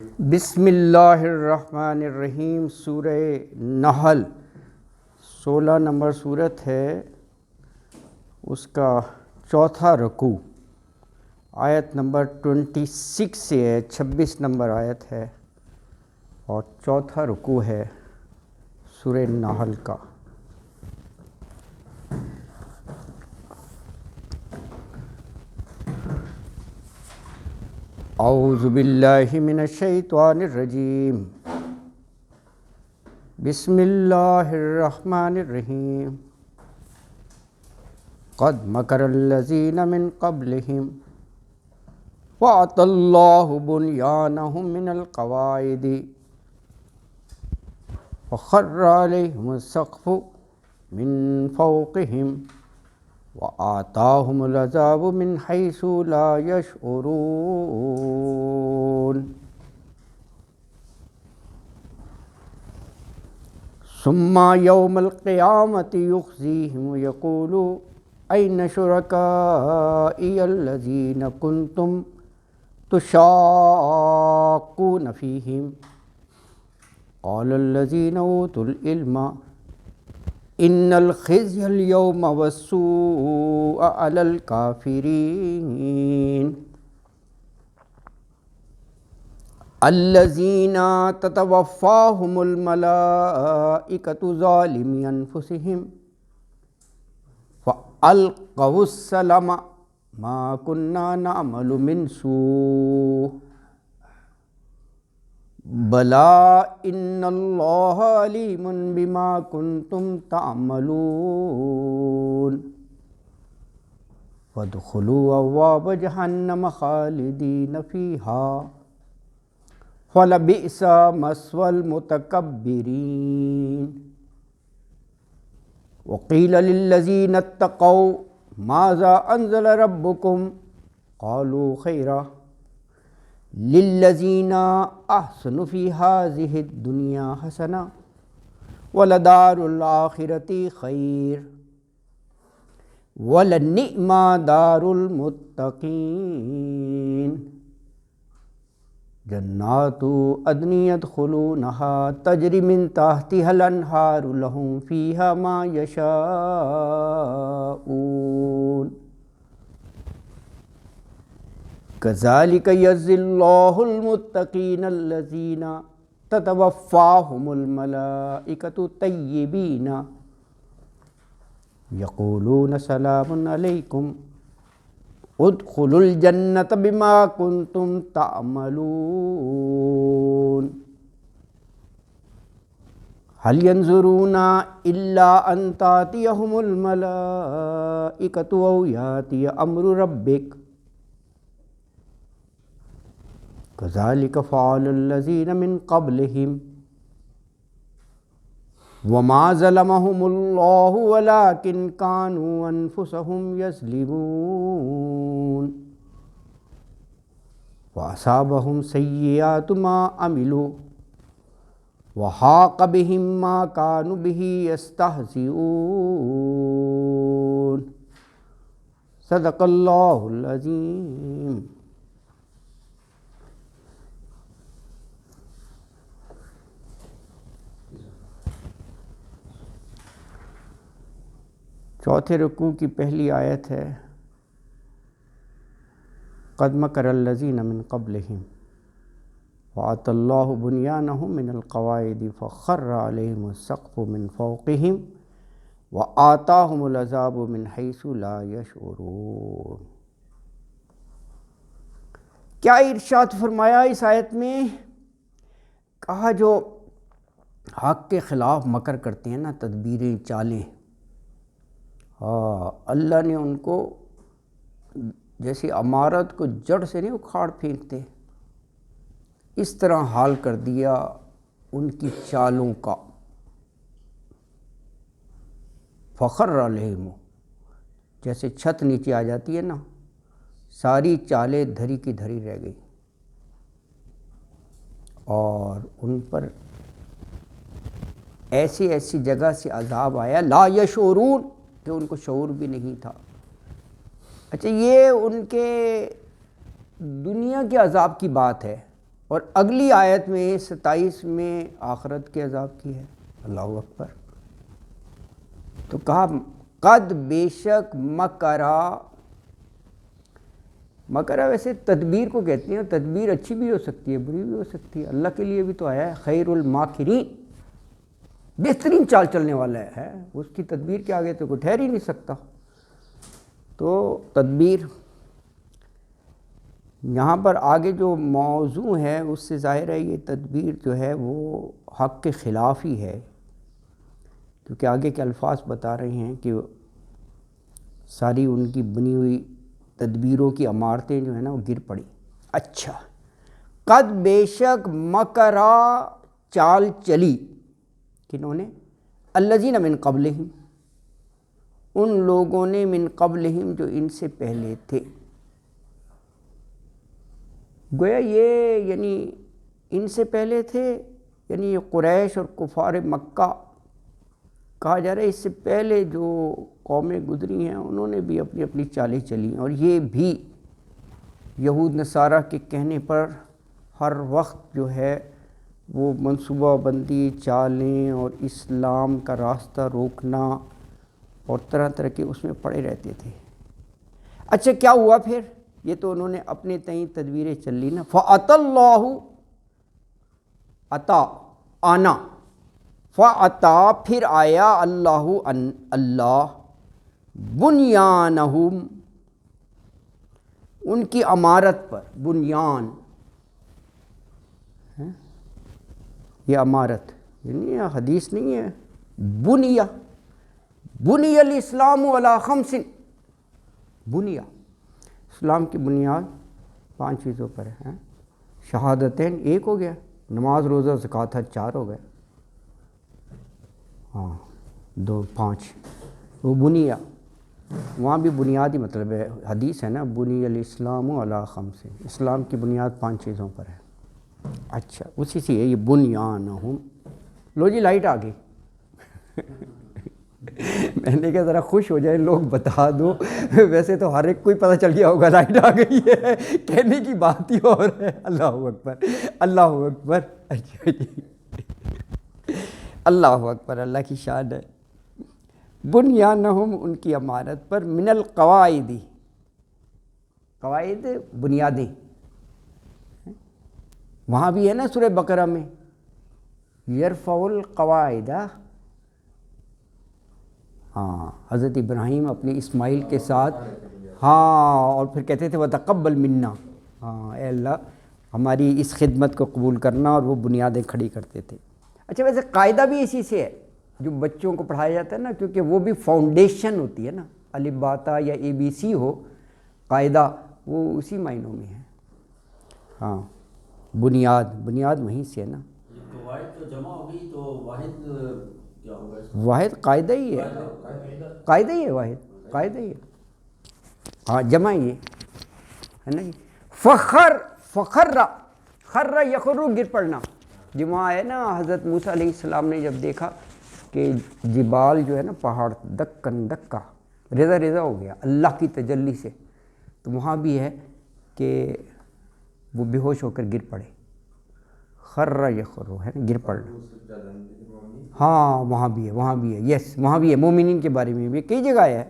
بسم اللہ الرحمن الرحیم۔ سورہ نحل 16 نمبر صورت ہے، اس کا چوتھا رکوع آیت نمبر 26 سے ہے، 26 نمبر آیت ہے اور چوتھا رکوع ہے سورہ نحل کا۔ اعوذ باللہ من الشیطان الرجیم، بسم اللہ الرحمن الرحیم۔ قد مکر الذین من قبلہم وَأَتَى اللَّهُ بُنْيَانَهُمْ مِنَ الْقَوَاعِدِ وَخَرَّ عَلَيْهِمُ السَّقْفُ مِنْ فَوْقِهِمْ وَآتَاهُمُ الْعَذَابُ مِنْ حَيْثُ لَا يَشْعُرُونَ۔ ثُمَّ يَوْمَ الْقِيَامَةِ يُخْزِيهِمْ وَيَقُولُ أَيْنَ شُرَكَائِيَ الَّذِينَ كُنْتُمْ تُشَاقُّونَ فِيهِمْ قَالَ الَّذِينَ أُوتُوا الْعِلْمَ إِنَّ الْخِزْيَ الْيَوْمَ وَالسُّوءَ عَلَى الْكَافِرِينَ الَّذِينَ تَتَوَفَّاهُمُ الْمَلَائِكَةُ ظَالِمِي أَنفُسِهِمْ فَأَلْقَوُا السَّلَمَ مَا كُنَّا نَعْمَلُ مِنْ سُوءٍ بَلَىٰ إِنَّ اللَّهَ عَلِيمٌ بِمَا كُنْتُمْ تَعْمَلُونَ وَادْخُلُوا أَبْوَابَ جَهَنَّمَ خَالِدِينَ فِيهَا فَلَبِئْسَ مَثْوَى الْمُتَكَبِّرِينَ وَقِيلَ لِلَّذِينَ اتَّقَوْا مَاذَا أَنزَلَ رَبُّكُمْ قَالُوا خَيْرًا لِلَّذِينَ أَحْسَنُوا فِي هَٰذِهِ الدُّنْيَا حَسَنَةٌ وَلَدَارُ الْآخِرَةِ خَيْرٌ وَلَنِعْمَ دَارُ الْمُتَّقِينَ جَنَّاتُ عَدْنٍ يَدْخُلُونَهَا تَجْرِي مِن تَحْتِهَا الْأَنْهَارُ لَهُمْ فِيهَا مَا يَشَاءُونَ كَذَلِكَ يَجْزِي اللَّهُ الْمُتَّقِينَ الَّذِينَ تَتَوَفَّاهُمُ الْمَلَائِكَةُ طَيِّبِينَ يَقُولُونَ سَلَامٌ عَلَيْكُمْ ادْخُلُوا الْجَنَّةَ بِمَا كُنْتُمْ تَعْمَلُونَ هَلْ يَنظُرُونَ إِلَّا أَن تَأْتِيَهُمُ الْمَلَائِكَةُ أَوْ يَأْتِيَ أَمْرُ رَبِّكَ كَذَلِكَ فَعَلَ الَّذِينَ مِن قَبْلِهِمْ وَمَا ظَلَمَهُمُ اللَّهُ وَلَٰكِن كَانُوا أَنفُسَهُمْ يَظْلِمُونَ وَأَصَابَهُمْ سَيِّئَاتُ مَا عَمِلُوا وَحَاقَ بِهِم مَّا كَانُوا بِهِ يَسْتَهْزِئُونَ صدق اللہ العظیم۔ چوتھے رکوع کی پہلی آیت ہے، قد مکر الذین من قبلہم وَأَتَى اللَّهُ بُنْيَانَهُمْ مِنَ الْقَوَاعِدِ فَخَرَّ عَلَيْهِمُ السَّقْفُ مِنْ فَوْقِهِمْ وَآتَاهُمُ الْعَذَابُ مِنْ حَيْثُ لَا يَشْعُرُونَ۔ کیا ارشاد فرمایا اس آیت میں؟ کہا جو حق کے خلاف مکر کرتے ہیں نا، تدبیریں، چالیں، اللہ نے ان کو جیسی عمارت کو جڑ سے نہیں اکھاڑ پھینکتے، اس طرح حال کر دیا ان کی چالوں کا۔ فخر علیہم، جیسے چھت نیچے آ جاتی ہے نا، ساری چالیں دھری کی دھری رہ گئی اور ان پر ایسی ایسی جگہ سے عذاب آیا لا یشعرون، کہ ان کو شعور بھی نہیں تھا۔ اچھا، یہ ان کے دنیا کے عذاب کی بات ہے، اور اگلی آیت میں 27 میں آخرت کے عذاب کی ہے. اللہ اکبر. تو کہا قد بے شک مکرا. مکرا ویسے تدبیر کو کہتے ہیں، تدبیر اچھی بھی ہو سکتی ہے بری بھی ہو سکتی ہے. اللہ کے لیے بھی تو آیا ہے خیر الماکرین، بہترین چال چلنے والا ہے، اس کی تدبیر کے آگے تو کوئی ٹھہر ہی نہیں سکتا. تو تدبیر یہاں پر آگے جو موضوع ہے اس سے ظاہر ہے یہ تدبیر جو ہے وہ حق کے خلاف ہی ہے، کیونکہ آگے کے الفاظ بتا رہے ہیں کہ ساری ان کی بنی ہوئی تدبیروں کی عمارتیں جو ہیں نا وہ گر پڑی. اچھا، قد بے شک مکرا چال چلی، کنہوں نے؟ الذین من قبلہم، ان لوگوں نے، من قبلہم جو ان سے پہلے تھے. گویا یہ یعنی ان سے پہلے تھے، یعنی یہ قریش اور کفار مکہ کہا جا رہا ہے. اس سے پہلے جو قومیں گزری ہیں انہوں نے بھی اپنی اپنی چالیں چلی، اور یہ بھی یہود نصارہ کے کہنے پر ہر وقت جو ہے وہ منصوبہ بندی، چالیں اور اسلام کا راستہ روکنا اور طرح طرح کے اس میں پڑے رہتے تھے. اچھا کیا ہوا پھر؟ یہ تو انہوں نے اپنے تئیں تدبیریں چل لی نا. فَأَتَى اللَّهُ، عطا آنا، فَأَتَى پھر آیا اللہ بنیانہم ان کی عمارت پر. بنیان یہ عمارت یعنی یہ حدیث نہیں ہے. بنی الاسلام علی خمس، بنیا اسلام کی بنیاد 5 چیزوں پر ہے. شہادتین 1 ہو گیا، نماز روزہ زکوٰۃ حج 4 ہو گئے. ہاں 2 5 وہ بنیا، وہاں بھی بنیادی مطلب ہے، حدیث ہے نا بنی الاسلام علی خمس، اسلام کی بنیاد 5 چیزوں پر ہے. اچھا اسی سے یہ بنیانہم. لو جی لائٹ آ گئی. میں نے کہا ذرا خوش ہو جائیں لوگ، بتا دو. ویسے تو ہر ایک کو ہی پتہ چل گیا ہوگا لائٹ آ گئی ہے، کہنے کی بات ہی اور ہے. اللہ اکبر، اللہ اکبر. اچھا جی، اللہ اکبر، اللہ کی شان ہے. بنیانہم ان کی عمارت پر، من القواعد، قواعد بنیادیں. وہاں بھی ہے نا سورہ بقرہ میں یرفع القواعد. ہاں حضرت ابراہیم اپنے اسماعیل کے ساتھ، ہاں اور پھر کہتے تھے وتقبل منا، ہاں اے اللہ ہماری اس خدمت کو قبول کرنا، اور وہ بنیادیں کھڑی کرتے تھے. اچھا ویسے قاعدہ بھی اسی سے ہے جو بچوں کو پڑھایا جاتا ہے نا، کیونکہ وہ بھی فاؤنڈیشن ہوتی ہے نا، الف با تا یا ABC ہو، قاعدہ وہ اسی معنوں میں ہے. ہاں بنیاد وہیں سے ہے نا. قواعد تو جمع ہو گئی تو واحد کیا ہوگا؟ واحد قاعدہ ہی ہے، قاعدہ ہی ہے، واحد قاعدہ ہی ہے. ہاں جمع یہ ہے نا جی. خر یخر گر پڑنا. جب وہاں ہے نا حضرت موسیٰ علیہ السلام نے جب دیکھا کہ جبال جو ہے نا پہاڑ دکن دکا ریزہ ریزہ ہو گیا اللہ کی تجلی سے، تو وہاں بھی ہے کہ وہ بے ہوش ہو کر گر پڑے. خر یخر ہے نا گر پڑنا. ہاں وہاں بھی ہے، یس وہاں بھی ہے، مومنین کے بارے میں بھی کئی جگہ ہے.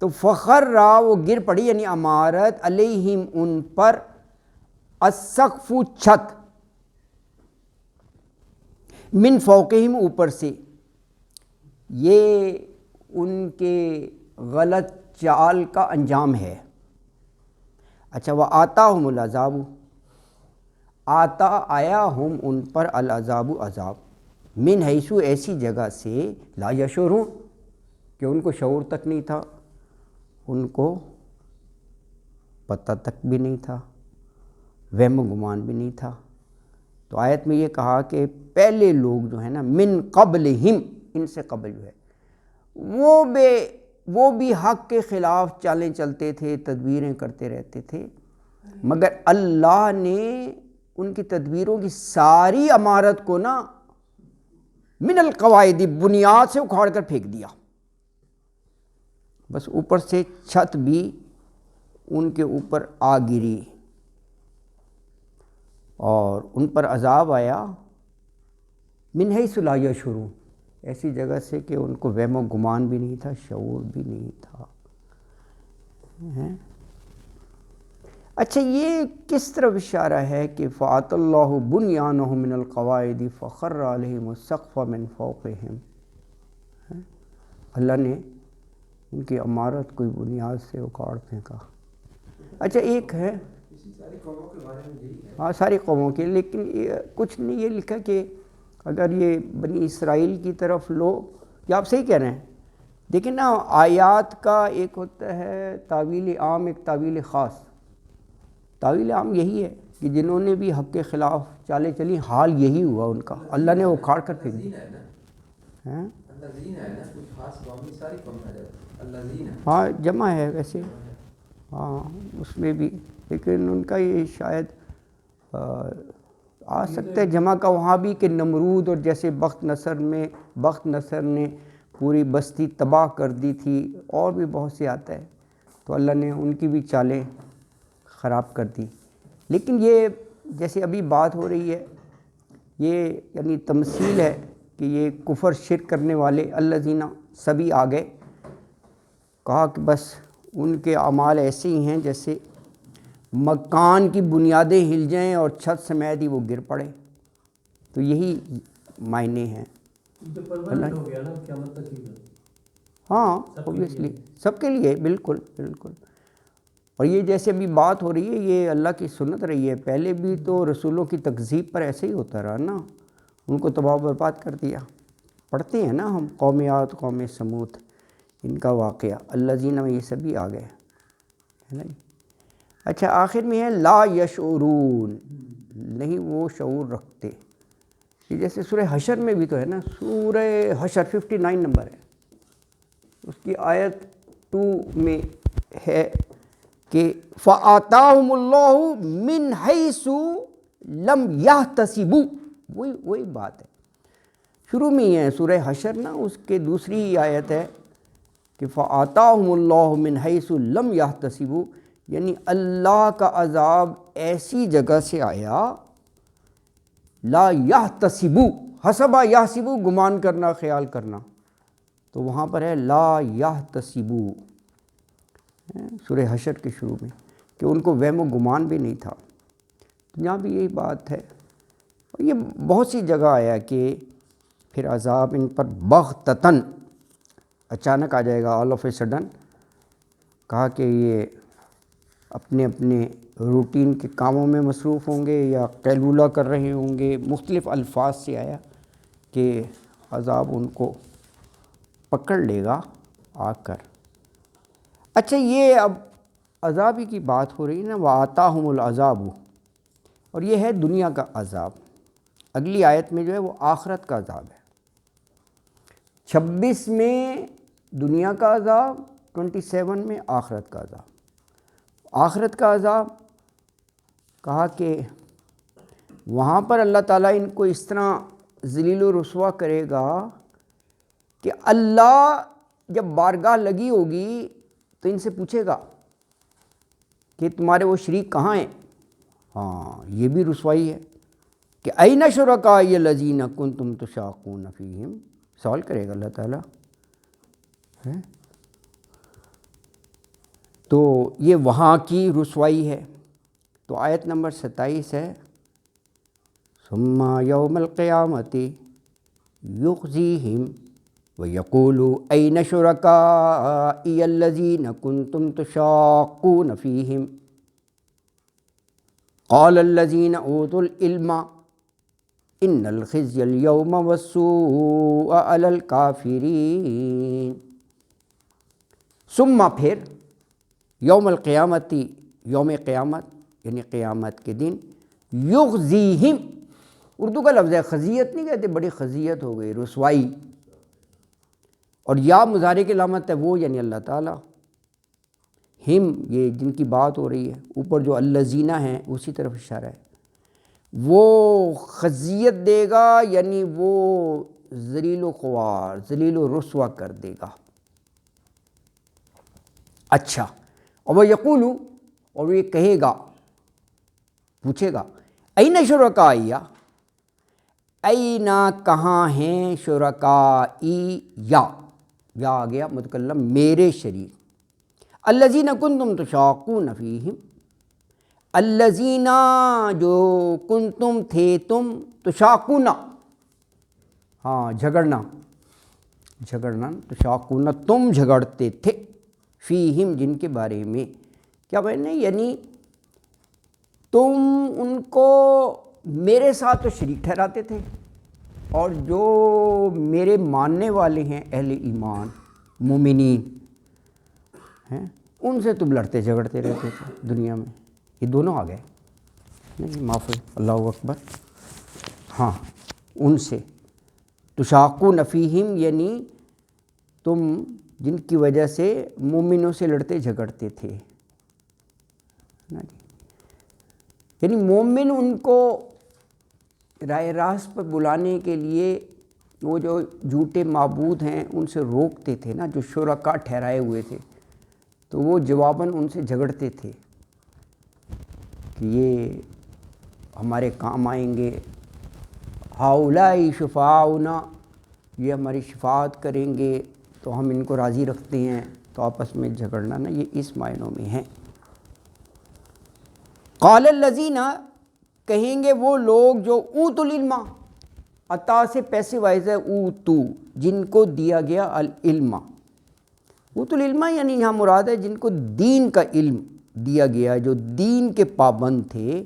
تو فخر وہ گر پڑی، یعنی عمارت، علیہم ان پر، السقف چھت، من فوقہم اوپر سے. یہ ان کے غلط چال کا انجام ہے. اچھا وآتاہم العذاب، آتا آیا ہم ان پر، العذاب عذاب، من حیثو ایسی جگہ سے، لا یشعرون کہ ان کو شعور تک نہیں تھا، ان کو پتہ تک بھی نہیں تھا، وہم و گمان بھی نہیں تھا. تو آیت میں یہ کہا کہ پہلے لوگ جو ہیں نا، من قبلہم ان سے قبل جو ہے وہ بھی حق کے خلاف چالیں چلتے تھے، تدبیریں کرتے رہتے تھے، مگر اللہ نے ان کی تدبیروں کی ساری عمارت کو نا من القواعد بنیاد سے اکھاڑ کر پھینک دیا. بس اوپر سے چھت بھی ان کے اوپر آ گری. اور ان پر عذاب آیا من حیث لا یشعرون، ایسی جگہ سے کہ ان کو وہم و گمان بھی نہیں تھا، شعور بھی نہیں تھا۔ اچھا یہ کس طرف اشارہ ہے کہ فَأَتَى اللَّهُ بُنْيَانَهُم مِّنَ الْقَوَاعِدِ فَخَرَّ عَلَيْهِمُ السَّقْفُ مِنْ فَوْقِهِمْ، اللہ نے ان کی عمارت کوئی بنیاد سے اکاڑ پھینکا۔ اچھا ایک ہے ساری قوموں کے بارے میں یہی ہے۔ ہاں ساری قوموں کے، لیکن کچھ نہیں یہ لکھا کہ اگر یہ بنی اسرائیل کی طرف لو، یہ آپ صحیح کہہ رہے ہیں، دیکھیں نا آیات کا ایک ہوتا ہے تعویل عام، ایک تعویل خاص۔ تعویل عام یہی ہے کہ جنہوں نے بھی حق کے خلاف چالیں چلی حال یہی ہوا ان کا، اللہ نے اکھاڑ کر پھینک دیا۔ ہاں جمع ہے ویسے، ہاں اس میں بھی، لیکن ان کا یہ شاید آ سکتا ہے جمع کا وہاں بھی کہ نمرود، اور جیسے بخت نصر نے پوری بستی تباہ کر دی تھی، اور بھی بہت سے آتا ہے، تو اللہ نے ان کی بھی چالیں خراب کر دی۔ لیکن یہ جیسے ابھی بات ہو رہی ہے، یہ یعنی تمثیل ہے کہ یہ کفر شرک کرنے والے الذین سبھی آ گئے، کہا کہ بس ان کے اعمال ایسے ہی ہیں جیسے مکان کی بنیادیں ہل جائیں اور چھت سمیت ہی وہ گر پڑے، تو یہی معنی ہیں۔ ہاں اوبویسلی سب کے لیے، بالکل بالکل۔ اور یہ جیسے ابھی بات ہو رہی ہے، یہ اللہ کی سنت رہی ہے، پہلے بھی تو رسولوں کی تکذیب پر ایسے ہی ہوتا رہا نا، ان کو تباہ و برباد کر دیا۔ پڑھتے ہیں نا ہم قوم عاد، قوم سمود، ان کا واقعہ، الذین میں یہ سبھی آ گئے، ہے نا جی۔ اچھا آخر میں ہے لا یشعرون، نہیں وہ شعور رکھتے۔ یہ جیسے سورہ حشر میں بھی تو ہے نا، سورہ حشر 59 نمبر ہے، اس کی آیت 2 میں ہے کہ فَآتَاهُمُ اللَّهُ مِنْ حَيْثُ لَمْ يَحْتَسِبُوا، وہی بات ہے، شروع میں ہی ہے سورہ حشر نا، اس کے دوسری آیت ہے کہ فَآتَاهُمُ اللَّهُ مِنْ حَيْثُ لَمْ يَحْتَسِبُوا، یعنی اللہ کا عذاب ایسی جگہ سے آیا، لا یحتسبوا، حسبا یحسبوا گمان کرنا، خیال کرنا، تو وہاں پر ہے لا یحتسبوا سورہ حشر کے شروع میں، کہ ان کو وہم و گمان بھی نہیں تھا۔ یہاں بھی یہی بات ہے، اور یہ بہت سی جگہ آیا کہ پھر عذاب ان پر بغتتاً اچانک آ جائے گا، آل آف اے سڈن، کہا کہ یہ اپنے اپنے روٹین کے کاموں میں مصروف ہوں گے یا قیلولہ کر رہے ہوں گے، مختلف الفاظ سے آیا کہ عذاب ان کو پکڑ لے گا آ کر۔ اچھا یہ اب عذاب ہی کی بات ہو رہی ہے نا، وَآتَاهُمُ الْعَذَابُ، اور یہ ہے دنیا کا عذاب۔ اگلی آیت میں جو ہے وہ آخرت کا عذاب ہے، 26 میں دنیا کا عذاب، 27 میں آخرت کا عذاب۔ آخرت کا عذاب کہا کہ وہاں پر اللہ تعالیٰ ان کو اس طرح ذلیل و رسوا کرے گا کہ اللہ جب بارگاہ لگی ہوگی تو ان سے پوچھے گا کہ تمہارے وہ شریک کہاں ہیں؟ ہاں یہ بھی رسوائی ہے کہ اَیْنَ شُرَکَائِیَ الَّذِینَ کُنتُمْ تُشَاقُونَ فِیہِم، سوال کرے گا اللہ تعالیٰ۔ تو یہ وہاں کی رسوائی ہے۔ تو آیت نمبر 27 ہے ثُمَّ یوم القیامۃ یخزیہم وَیَقُولُ أَیْنَ شُرَکَائِیَ الَّذِینَ کُنتُمْ تُشَاقُونَ فِیہِم قَالَ الَّذِینَ أُوتُوا الْعِلْمَ إِنَّ الْخِزْیَ الْیَوْمَ وَالسُّوءَ عَلَى الْکَافِرِینَ۔ ثم پھر یوم القیامت، یوم قیامت یعنی قیامت کے دن، یخزیہم، اردو کا لفظ ہے، خزیت نہیں کہتے، بڑی خزیت ہو گئی، رسوائی، اور یا مضارع کی علامت ہے وہ یعنی اللہ تعالیٰ، ہم یہ جن کی بات ہو رہی ہے، اوپر جو الذین ہیں اسی طرف اشارہ ہے، وہ خزیت دے گا یعنی وہ ذلیل و خوار، ذلیل و رسوا کر دے گا۔ اچھا، اور وہ یقولو، اور یہ کہے گا، پوچھے گا، این شرکائی، اینا کہاں ہیں شرکائی، یا آ گیا متکلم میرے شریک، الذین کنتم تشاقون فیہم، الذین جو کنتم تھے تم، تشاقون ہاں جھگڑنا تشاقون تم جھگڑتے تھے، فیہم جن کے بارے میں، کیا بہن، یعنی تم ان کو میرے ساتھ تو شریک ٹھہراتے تھے، اور جو میرے ماننے والے ہیں اہل ایمان مومنین ہیں ان سے تم لڑتے جھگڑتے رہتے تھے دنیا میں۔ یہ دونوں آ گئے، نہیں معاف، اللہ اکبر، ہاں ان سے، تشاقون فیہم یعنی تم جن کی وجہ سے مومنوں سے لڑتے جھگڑتے تھے، یعنی مومن ان کو راہ راست پر بلانے کے لیے وہ جو جھوٹے معبود ہیں ان سے روکتے تھے نا، جو شرکا ٹھہرائے ہوئے تھے، تو وہ جواباً ان سے جھگڑتے تھے کہ یہ ہمارے کام آئیں گے، ہؤلاء شفاعنا، یہ ہماری شفاعت کریں گے تو ہم ان کو راضی رکھتے ہیں، تو آپس میں جھگڑنا نا یہ اس معنوں میں ہے۔ قال الذین، کہیں گے وہ لوگ جو اوتوا العلم، عطا سے پیسے وائز ہے، اوتو جن کو دیا گیا العلم، اوتوا العلم یعنی یہاں مراد ہے جن کو دین کا علم دیا گیا، جو دین کے پابند تھے،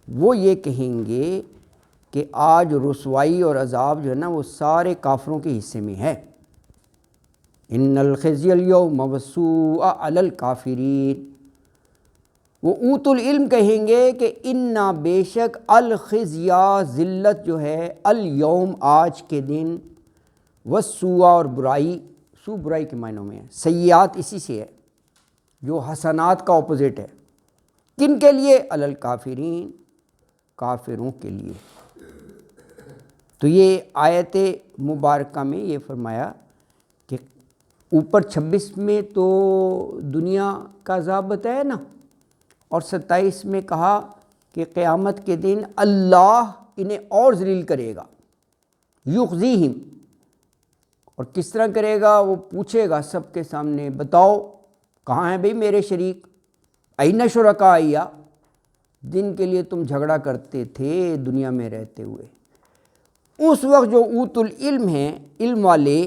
وہ یہ کہیں گے کہ آج رسوائی اور عذاب جو ہے نا وہ سارے کافروں کے حصے میں ہے۔ ان الخزي اليوم والسوء علی الکافرین، وہ اوتوا العلم کہیں گے کہ انا بے شک الخزي ذلت جو ہے، الیوم آج کے دن، والسوء اور برائی، سوء برائی کے معنوں میں ہے، سیئات اسی سے ہے جو حسنات کا اپوزٹ ہے، کن کے لیے؟ علی الکافرین، کافروں کے لیے۔ تو یہ آیت مبارکہ میں یہ فرمایا کہ اوپر 26 میں تو دنیا کا عذاب بتایا نا، اور 27 میں کہا کہ قیامت کے دن اللہ انہیں اور ذلیل کرے گا، یخزیہم، اور کس طرح کرے گا؟ وہ پوچھے گا سب کے سامنے، بتاؤ کہاں ہیں بھئی میرے شریک، این شرکائی، جن کے لیے تم جھگڑا کرتے تھے دنیا میں رہتے ہوئے۔ اس وقت جو اوتوا العلم ہیں، علم والے،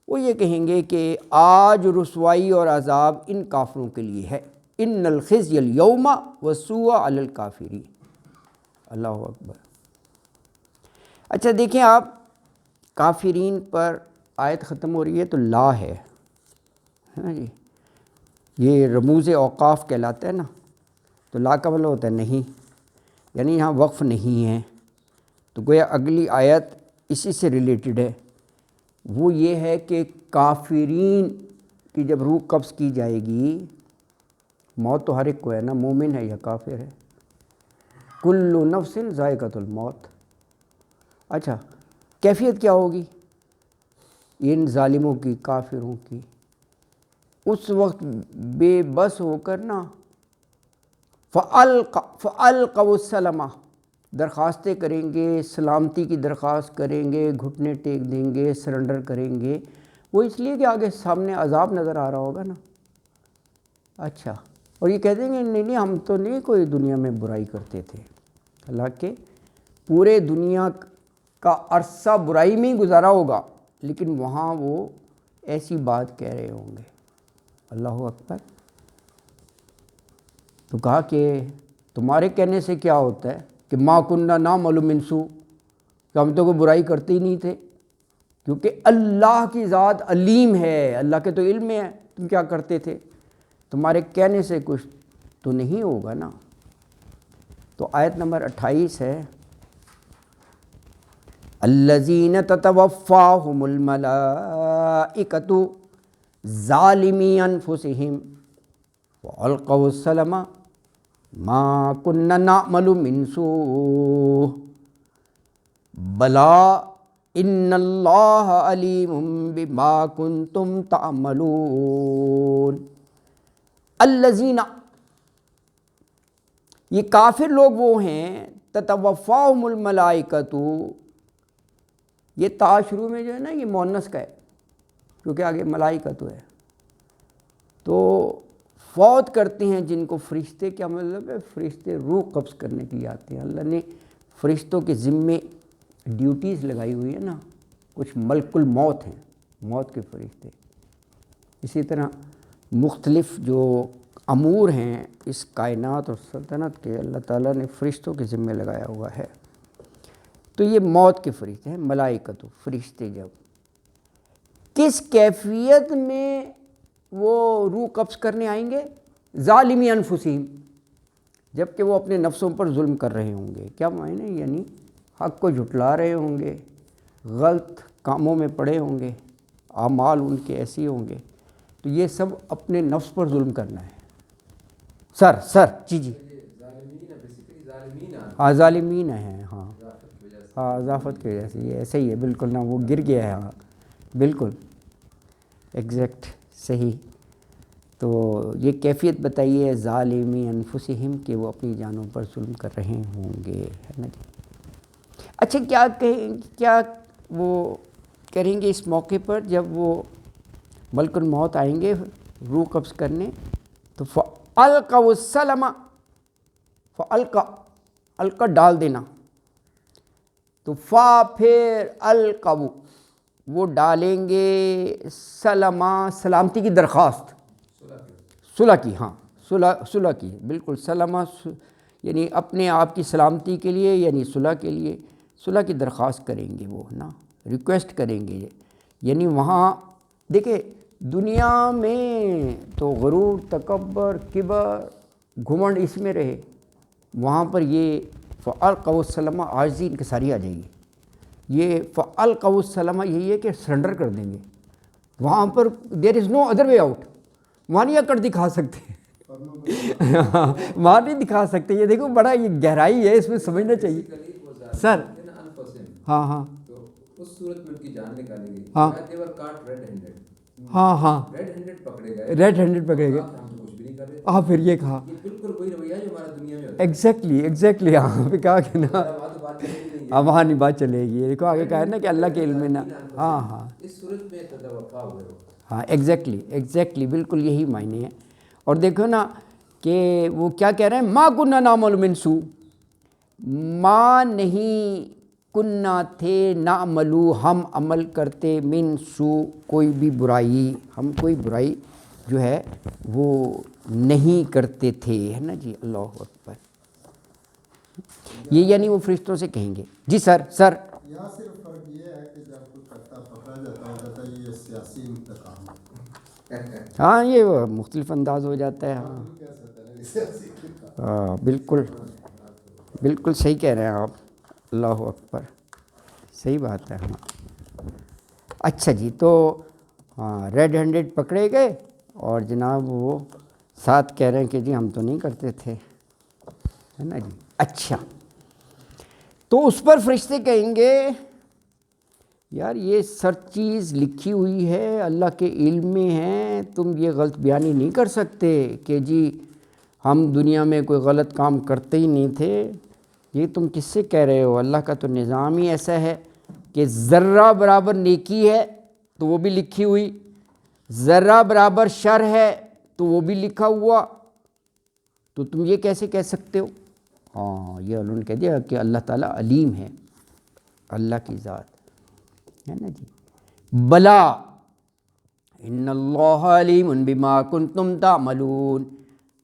وہ یہ کہیں گے کہ آج رسوائی اور عذاب ان کافروں کے لیے ہے، ان الخزي اليوم والسوء علی الکافرین، اللہ اکبر۔ اچھا دیکھیں آپ، کافرین پر آیت ختم ہو رہی ہے تو لا ہے نا جی، یہ رموز اوقاف کہلاتا ہے نا، تو لا کا مطلب ہوتا ہے نہیں، یعنی یہاں وقف نہیں ہے، تو گویا اگلی آیت اسی سے ریلیٹڈ ہے، وہ یہ ہے کہ کافرین کی جب روح قبض کی جائے گی، موت تو ہر ایک کو ہے نا، مومن ہے یا کافر ہے، کل نفس ذائقۃ الموت۔ اچھا کیفیت کیا ہوگی ان ظالموں کی، کافروں کی؟ اس وقت بے بس ہو کر نا، فَأَلْقَوْا السَّلَمَ، درخواستیں کریں گے، سلامتی کی درخواست کریں گے، گھٹنے ٹیک دیں گے، سرنڈر کریں گے، وہ اس لیے کہ آگے سامنے عذاب نظر آ رہا ہوگا نا۔ اچھا، اور یہ کہہ دیں گے نہیں ہم تو نہیں کوئی دنیا میں برائی کرتے تھے، حالانکہ پورے دنیا کا عرصہ برائی میں ہی گزارا ہوگا، لیکن وہاں وہ ایسی بات کہہ رہے ہوں گے، اللہ اکبر۔ تو کہا کہ تمہارے کہنے سے کیا ہوتا ہے کہ ما کننا نعمل من سوء، کہ ہم تو کوئی برائی کرتے ہی نہیں تھے، کیونکہ اللہ کی ذات علیم ہے، اللہ کے تو علم میں ہے تم کیا کرتے تھے، تمہارے کہنے سے کچھ تو نہیں ہوگا نا۔ تو آیت نمبر 28 ہے، الذین تتوفاہم الملائکۃ ظالمی انفسہم وَأَلْقَوْا السَّلَمَ مَا كُنَّا نَعْمَلُ مِن سُوءٍ بَلَىٰ إِنَّ اللَّهَ عَلِيمٌ بِمَا كُنتُمْ تَعْمَلُونَ۔ الذین، یہ کافر لوگ وہ ہیں، تتوفاہم الملائکۃ، یہ تا شروع میں جو ہے نا یہ مؤنث کا ہے کیونکہ آگے ملائکۃ ہے، تو فوت کرتے ہیں جن کو فرشتے، کیا مطلب ہے فرشتے روح قبض کرنے کے لیے آتے ہیں. اللہ نے فرشتوں کے ذمے ڈیوٹیز لگائی ہوئی ہے نا، کچھ ملک الموت ہیں، موت کے فرشتے. اسی طرح مختلف جو امور ہیں اس کائنات اور سلطنت کے اللہ تعالیٰ نے فرشتوں کے ذمے لگایا ہوا ہے. تو یہ موت کے فرشتے ہیں ملائکۃ، فرشتے جب کس کیفیت میں وہ روح قبض کرنے آئیں گے؟ ظالمی انفسہم، جب کہ وہ اپنے نفسوں پر ظلم کر رہے ہوں گے. کیا معنی؟ یعنی حق کو جھٹلا رہے ہوں گے، غلط کاموں میں پڑے ہوں گے، اعمال ان کے ایسے ہوں گے. تو یہ سب اپنے نفس پر ظلم کرنا ہے. سر جی ہاں ظالمین ہیں، ہاں اضافت کی وجہ سے یہ ایسے ہی ہے بالکل نا، وہ گر گیا ہے. ہاں بالکل ایگزیکٹ صحیح. تو یہ کیفیت بتائیے ظالمی انفسہم کہ وہ اپنی جانوں پر ظلم کر رہے ہوں گے، ہے نا جی. اچھا کیا وہ کریں گے اس موقع پر جب وہ ملک الموت آئیں گے روح قبض کرنے؟ تو فَأَلْقَوْا السَّلَمَ، القا ڈال دینا. تو پھر القوا وہ ڈالیں گے سلمہ سلامتی کی درخواست، صلح کی، ہاں صلح کی بالکل. سلمہ یعنی اپنے آپ کی سلامتی کے لیے، یعنی صلح کے لیے صلح کی درخواست کریں گے وہ نا، ریکویسٹ کریں گے. یعنی وہاں دیکھیں دنیا میں تو غرور، تکبر، کبر، گھمنڈ اس میں رہے، وہاں پر یہ فَأَلْقَوْا السَّلَمَ عاجزی انکساری آ جائے گی. یہ فَأَلْقَوْا السَّلَمَ یہی ہے کہ سرنڈر کر دیں گے. وہاں پر دیر از نو ادر وے آؤٹ، وہاں نہیں اکڑ دکھا سکتے وہاں نہیں دکھا سکتے. یہ دیکھو بڑا یہ گہرائی ہے، اس میں سمجھنا چاہیے. سر ہاں اس صورت میں ان کی جان نکالے گی. ہاں ریڈ ہینڈڈ پکڑے گئے. ہاں پھر یہ کہا بالکل وہی رویہ جو ہمارا دنیا میں ایگزیکٹلی ہاں پہ کہا کہ نا اب وہاں نہیں بات چلے گی. دیکھو آگے کہا ہے نا کہ اللہ کے علم میں نا، ہاں اس صورت میں تتوفا ہوئے ہو. ہاں ایگزیکٹلی بالکل یہی معنی ہے. اور دیکھو نا کہ وہ کیا کہہ رہے ہیں، ما کننا نعمل من سوء، ما نہیں کننا تھے، نعملو ہم عمل کرتے، من سوء کوئی بھی برائی، ہم کوئی برائی جو ہے وہ نہیں کرتے تھے، ہے نا جی. اللہ اکبر. یہ یعنی وہ فرشتوں سے کہیں گے. جی سر یہاں صرف فرق یہ ہے کہ جب کوئی کرتا پکڑا جاتا ہے یہ سیاسی انتقام ہے. ہاں یہ مختلف انداز ہو جاتا ہے. ہاں بالکل صحیح کہہ رہے ہیں آپ. اللہ اکبر صحیح بات ہے. ہاں اچھا جی. تو ہاں ریڈ ہینڈڈ پکڑے گئے اور جناب وہ ساتھ کہہ رہے ہیں کہ جی ہم تو نہیں کرتے تھے، ہے نا جی. اچھا تو اس پر فرشتے کہیں گے یار یہ سر چیز لکھی ہوئی ہے، اللہ کے علم میں ہے، تم یہ غلط بیانی نہیں کر سکتے کہ جی ہم دنیا میں کوئی غلط کام کرتے ہی نہیں تھے. یہ تم کس سے کہہ رہے ہو؟ اللہ کا تو نظام ہی ایسا ہے کہ ذرہ برابر نیکی ہے تو وہ بھی لکھی ہوئی، ذرہ برابر شر ہے تو وہ بھی لکھا ہوا، تو تم یہ کیسے کہہ سکتے ہو؟ ہاں یہ انہوں نے کہہ دیا کہ اللہ تعالیٰ علیم ہے، اللہ کی ذات ہے نا جی. بلا ان اللہ علیم بما کنتم تعملون.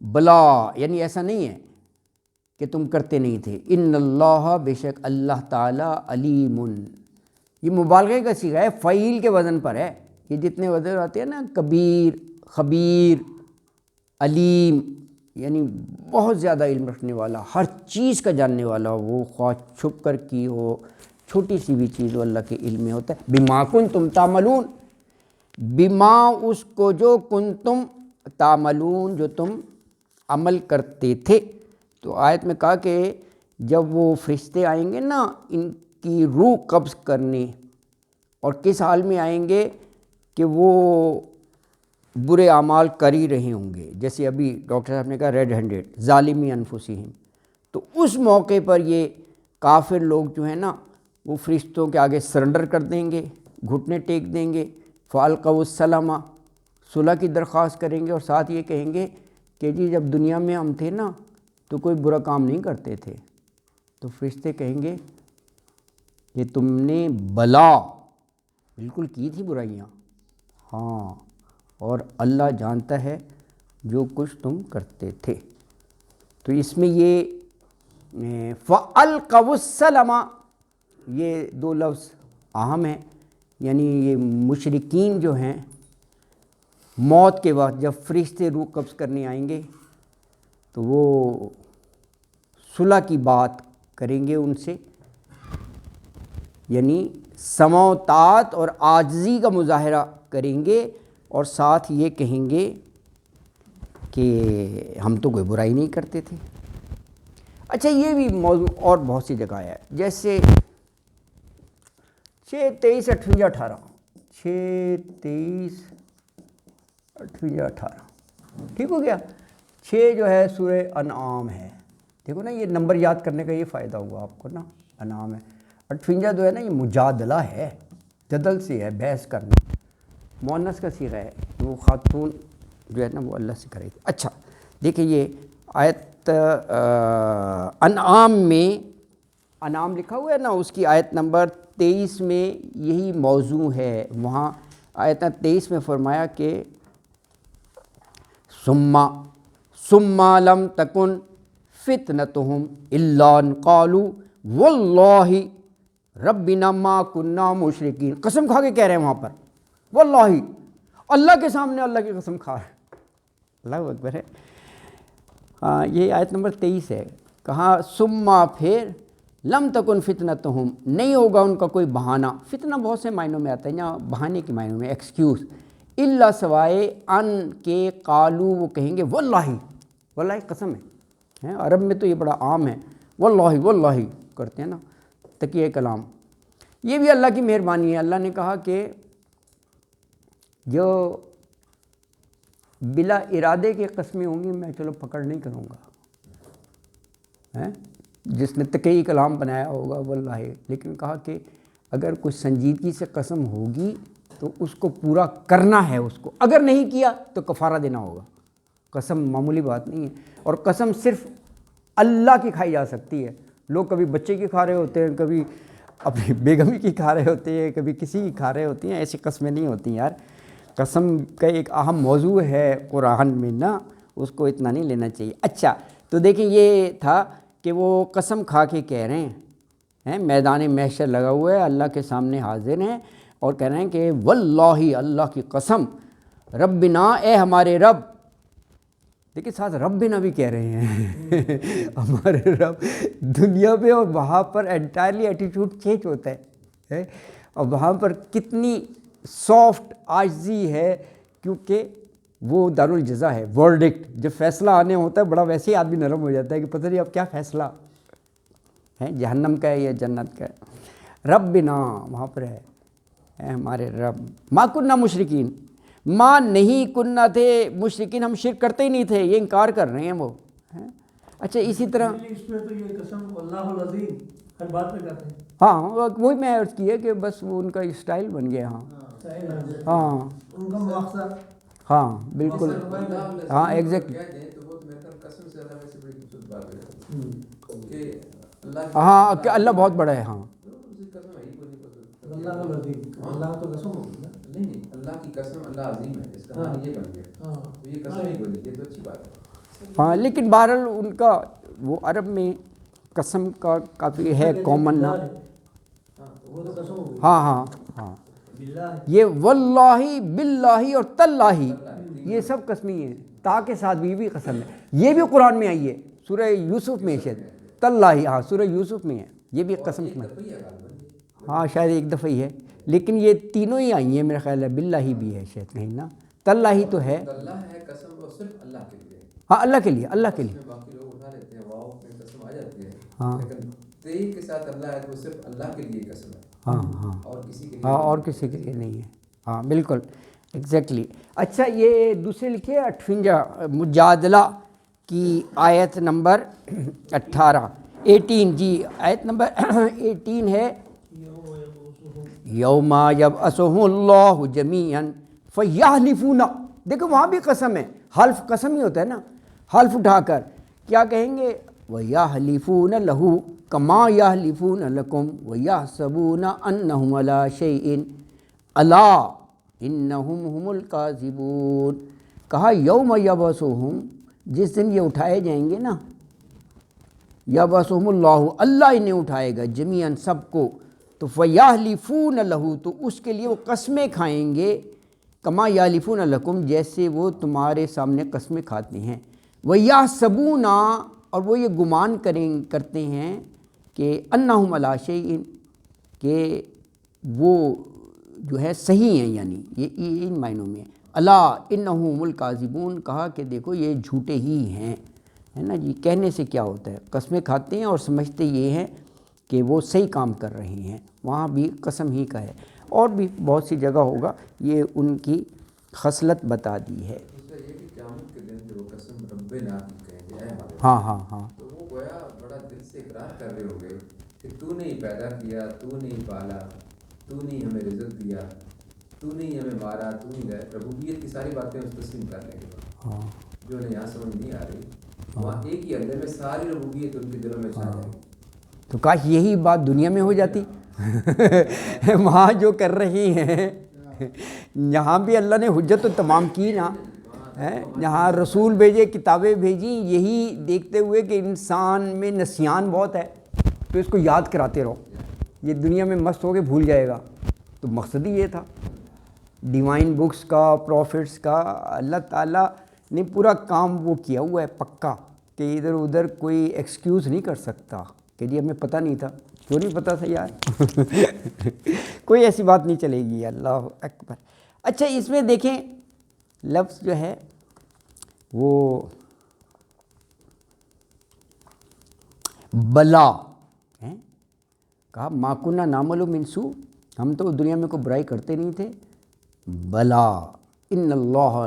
بلا یعنی ایسا نہیں ہے کہ تم کرتے نہیں تھے. ان اللہ بے شک اللہ تعالیٰ علیم، یہ مبالغے کا صیغہ ہے، فعیل کے وزن پر ہے. یہ جتنے وزن آتے ہیں نا، کبیر، خبیر، علیم، یعنی بہت زیادہ علم رکھنے والا، ہر چیز کا جاننے والا، وہ خواہ چھپ کر کی ہو، چھوٹی سی بھی چیز وہ اللہ کے علم میں ہوتا ہے. بما کنتم تعملون، بما اس کو جو کنتم تعملون جو تم عمل کرتے تھے. تو آیت میں کہا کہ جب وہ فرشتے آئیں گے نا ان کی روح قبض کرنے، اور کس حال میں آئیں گے کہ وہ برے اعمال کر ہی رہے ہوں گے، جیسے ابھی ڈاکٹر صاحب نے کہا ریڈ ہینڈڈ ظالمی انفسہم. تو اس موقع پر یہ کافر لوگ جو ہیں نا وہ فرشتوں کے آگے سرنڈر کر دیں گے، گھٹنے ٹیک دیں گے، فالقوا السلام، صلح کی درخواست کریں گے، اور ساتھ یہ کہیں گے کہ جی جب دنیا میں ہم تھے نا تو کوئی برا کام نہیں کرتے تھے. تو فرشتے کہیں گے کہ تم نے بلا بالکل کی تھی برائیاں، ہاں، اور اللہ جانتا ہے جو کچھ تم کرتے تھے. تو اس میں یہ فَأَلْقَوُا السَّلَمَ یہ دو لفظ اہم ہیں، یعنی یہ مشرکین جو ہیں موت کے وقت جب فرشتے روح قبض کرنے آئیں گے تو وہ صلح کی بات کریں گے ان سے، یعنی سمع و طاعت اور عاجزی کا مظاہرہ کریں گے، اور ساتھ یہ کہیں گے کہ ہم تو کوئی برائی نہیں کرتے تھے. اچھا یہ بھی موضوع اور بہت سی جگہ ہے، جیسے 6، 23، 58، 18، 6، 23، 58، 18 ٹھیک ہو گیا. 6 جو ہے سورہ انعام ہے، دیکھو نا یہ نمبر یاد کرنے کا یہ فائدہ ہوا آپ کو نا، انعام ہے. 58 جو ہے نا یہ مجادلہ ہے، جدل سے ہے، بحث کرنا، مؤنث کا صیغہ ہے، وہ خاتون جو ہے نا وہ اللہ سے کرے گی. اچھا دیکھیں یہ آیت انعام میں، انعام لکھا ہوا ہے نا، اس کی آیت نمبر 23 میں یہی موضوع ہے. وہاں آیت 23 میں فرمایا کہ ثم لم تکن فتنتہم الا ان قالوا واللہ ربنا ما کننا مشرکین. قسم کھا کے کہہ رہے ہیں وہاں پر، واللہ، اللہ کے سامنے اللہ کی قسم کھا رہے ہیں. اللہ اکبر ہے. ہاں یہ آیت نمبر 23 ہے. کہاں ثم پھر لم تکن فتنتہم، نہیں ہوگا ان کا کوئی بہانہ. فتنہ بہت سے معنوں میں آتا ہے، یہاں بہانے کے معنوں میں، ایکسکیوز. الا سوائے ان کے قالو، وہ کہیں گے واللہ، واللہ قسم ہے. عرب میں تو یہ بڑا عام ہے، واللہ واللہ کرتے ہیں نا، تکیہ کلام. یہ بھی اللہ کی مہربانی ہے. اللہ نے کہا کہ جو بلا ارادے کی قسمیں ہوں گی میں چلو پکڑ نہیں کروں گا، جس نے تکیہ کلام بنایا ہوگا واللہ. لیکن کہا کہ اگر کچھ سنجیدگی سے قسم ہوگی تو اس کو پورا کرنا ہے، اس کو اگر نہیں کیا تو کفارہ دینا ہوگا. قسم معمولی بات نہیں ہے، اور قسم صرف اللہ کی کھائی جا سکتی ہے. لوگ کبھی بچے کی کھا رہے ہوتے ہیں، کبھی اپنی بیگمی کی کھا رہے ہوتے ہیں، کبھی کسی کی کھا رہے ہوتے ہیں. ایسی قسمیں نہیں ہوتی یار. قسم کا ایک اہم موضوع ہے قرآن میں نا، اس کو اتنا نہیں لینا چاہیے. اچھا تو دیکھیں یہ تھا کہ وہ قسم کھا کے کہہ رہے ہیں، میدان محشر لگا ہوا ہے، اللہ کے سامنے حاضر ہیں اور کہہ رہے ہیں کہ واللہ، اللہ کی قسم، ربنا، اے ہمارے رب. دیکھیں ساتھ ربنا بھی کہہ رہے ہیں ہمارے رب. دنیا میں اور وہاں پر انٹائرلی ایٹیٹیوڈ چینج ہوتا ہے، اور وہاں پر کتنی سافٹ عاجزی ہے، کیونکہ وہ دارالجزا ہے، ورڈکٹ. جب فیصلہ آنے ہوتا ہے بڑا ویسے ہی آدمی نرم ہو جاتا ہے کہ پتہ نہیں اب کیا فیصلہ ہے، جہنم کا ہے یا جنت کا ہے. ربنا وہاں پر ہے، اے ہمارے رب. ما کننا مشرکین، ماں نہیں کننا تھے مشرکین، ہم شرک کرتے ہی نہیں تھے. یہ انکار کر رہے ہیں وہ. اچھا اسی طرح اس میں تو یہ قسم اللہ العظیم ہر بات پہ کرتے ہیں. ہاں وہی میں عرض کی ہے کہ بس وہ ان کا اسٹائل بن گیا. ہاں ان کا مواخذہ. ہاں بالکل، ہاں ایگزیکٹلی. ہاں کہ اللہ بہت بڑا ہے. ہاں اللہ العظیم، اللہ تو قسم ہوگی نا. نہیں، اللہ کی قسم اللہ عظیم ہے، اس کا معنی یہ بن گیا. تو یہ قسم ہی بولی، یہ تو اچھی بات ہے. ہاں لیکن بہرحال ان کا وہ عرب میں قسم کا کافی ہے کامن نا. وہ تو قسم ہوگی. ہاں ہاں ہاں یہ واللہ باللہ اور تاللہ یہ سب قسمی ہیں، تا کے ساتھ بھی قسم ہے. یہ بھی قرآن میں آئی ہے سورہ یوسف میں، شاید تاللہ، ہاں سورہ یوسف میں ہے یہ بھی قسم میں. ہاں شاید ایک دفعہ ہی ہے، لیکن یہ تینوں ہی آئی ہیں میرا خیال ہے. باللہ بھی ہے شاید کہیں نا، تاللہ تو ہے. اللہ ہے قسم، وہ صرف اللہ کے لیے. ہاں اللہ کے لیے، اللہ کے لیے. باقی لوگ اٹھا لیتے ہیں، واو میں قسم آ جاتی ہے. ہاں لیکن تیری کے ساتھ اللہ ہے تو وہ صرف اللہ کے لیے قسم ہے. ہاں ہاں اور کسی کے لیے ہاں اور کسی کے لیے نہیں ہے. ہاں بالکل ایگزیکٹلی. اچھا یہ دوسرے لکھے 58 مجادلہ کی آیت نمبر 18. 18 جی آیت نمبر 18 ہے یوم یبعثہم اللہ جمیعا فیحلفون، دیکھو وہاں بھی قسم ہے، حلف قسم ہی ہوتا ہے نا، حلف اٹھا کر کیا کہیں گے، وَيَحْلِفُونَ لَهُ كَمَا يَحْلِفُونَ لَكُمْ وَيَحْسَبُونَ أَنَّهُمْ عَلَىٰ شَيْءٍ أَلَا إِنَّهُمْ هُمُ الْكَاذِبُونَ، کہا یوم یبعثہم، جس دن یہ اٹھائے جائیں گے نا، یبعثہم اللہ، اللہ انہیں اٹھائے گا جمیعاً سب کو، تو فَيَحْلِفُونَ لَهُ، تو اس کے لیے وہ قسمیں کھائیں گے، کما یحلفون لکم، جیسے وہ تمہارے سامنے قسمیں کھاتے ہیں، وَيَحْسَبُونَ، اور وہ یہ گمان کرتے ہیں کہ انہم علی شیء، کہ وہ جو ہے صحیح ہیں، یعنی یہ ان معنوں میں، الا انہم هم الکاذبون، کہا کہ دیکھو یہ جھوٹے ہی ہیں، ہے نا جی، کہنے سے کیا ہوتا ہے، قسمیں کھاتے ہیں اور سمجھتے یہ ہیں کہ وہ صحیح کام کر رہے ہیں، وہاں بھی قسم ہی کا ہے، اور بھی بہت سی جگہ ہوگا، یہ ان کی خصلت بتا دی ہے۔ دوسرا یہ کہ قیامت کے دن جو وہ قسم ربنا کی کہیں گے، اے ہمارے، ہاں ہاں ہاں، تو وہ گویا بڑا دل سے اقرار کر رہے ہوں گے کہ تو نے ہی پیدا کیا، تو نے ہی پالا، تو نے ہی ہمیں رزق دیا، تو نے ہی ہمیں مارا، تو نہیں گئے، ربوبیت کی ساری باتیں اس تسلیم کر لیں گے، ہاں جو انہیں یہاں سمجھ نہیں آ رہی، وہاں ایک ہی اللہ میں ساری ربوبیت ان کے دلوں میں چھا جائے گی۔ تو کاش یہی بات دنیا میں ہو جاتی وہاں جو کر رہی ہیں، یہاں بھی اللہ نے حجت تو تمام کی نا، یہاں رسول بھیجے، کتابیں بھیجیں، یہی دیکھتے ہوئے کہ انسان میں نسیان بہت ہے، تو اس کو یاد کراتے رہو، یہ دنیا میں مست ہو کے بھول جائے گا، تو مقصد ہی یہ تھا ڈیوائن بکس کا، پروفٹس کا، اللہ تعالیٰ نے پورا کام وہ کیا ہوا ہے پکا، کہ ادھر ادھر کوئی ایکسکیوز نہیں کر سکتا کہ جی ہمیں پتہ نہیں تھا، کیوں نہیں پتہ تھا یار کوئی ایسی بات نہیں چلے گی، اللہ اکبر۔ اچھا اس میں دیکھیں لفظ جو ہے وہ بلا ہے، کہا ما کنا نعمل من سوء، ہم تو دنیا میں کوئی برائی کرتے نہیں تھے، بلا ان اللہ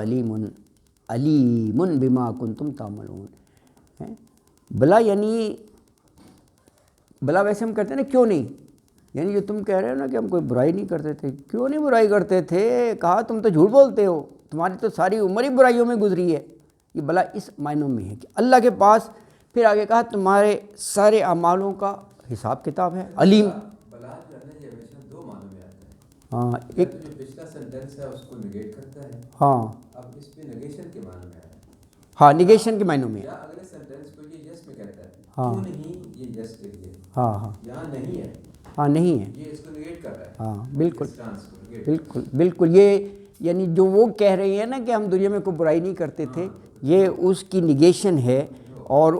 علیم بما کنتم تعملون، بلا یعنی بلا ویسے ہم کہتے ہیں نا کیوں نہیں، یعنی جو تم کہہ رہے ہو نا کہ ہم کوئی برائی نہیں کرتے تھے، کیوں نہیں برائی کرتے تھے، کہا تم تو جھوٹ بولتے ہو، تمہاری تو ساری عمر ہی برائیوں میں گزری ہے، یہ بلا اس معنوں میں ہے کہ اللہ کے پاس، پھر آگے کہا تمہارے سارے اعمالوں کا حساب کتاب ہے، علیم۔ بلا جو ہے نا یہ ہمیشہ دو معنوں میں آتا ہے، ہاں ایک جو پچھلا سینٹینس ہے اس کو نگیٹ کرتا ہے، ہاں اب اس میں نگیشن کے معنوں میں آیا ہے، ہاں نگیشن کے معنوں میں، یا اگلے سینٹینس کو یہ یس میں کہتا ہے، ہاں کیوں نہیں، یہ یس کے لیے، ہاں ہاں یہاں نہیں ہے، ہاں نہیں ہے، یہ اس کو نگیٹ کر رہا ہے، ہاں بالکل اس ٹرانس کو نگیٹ بالکل بالکل، یہ یعنی جو وہ کہہ رہی ہیں نا کہ ہم دنیا میں کوئی برائی نہیں کرتے تھے، یہ اس کی نگیشن ہے، اور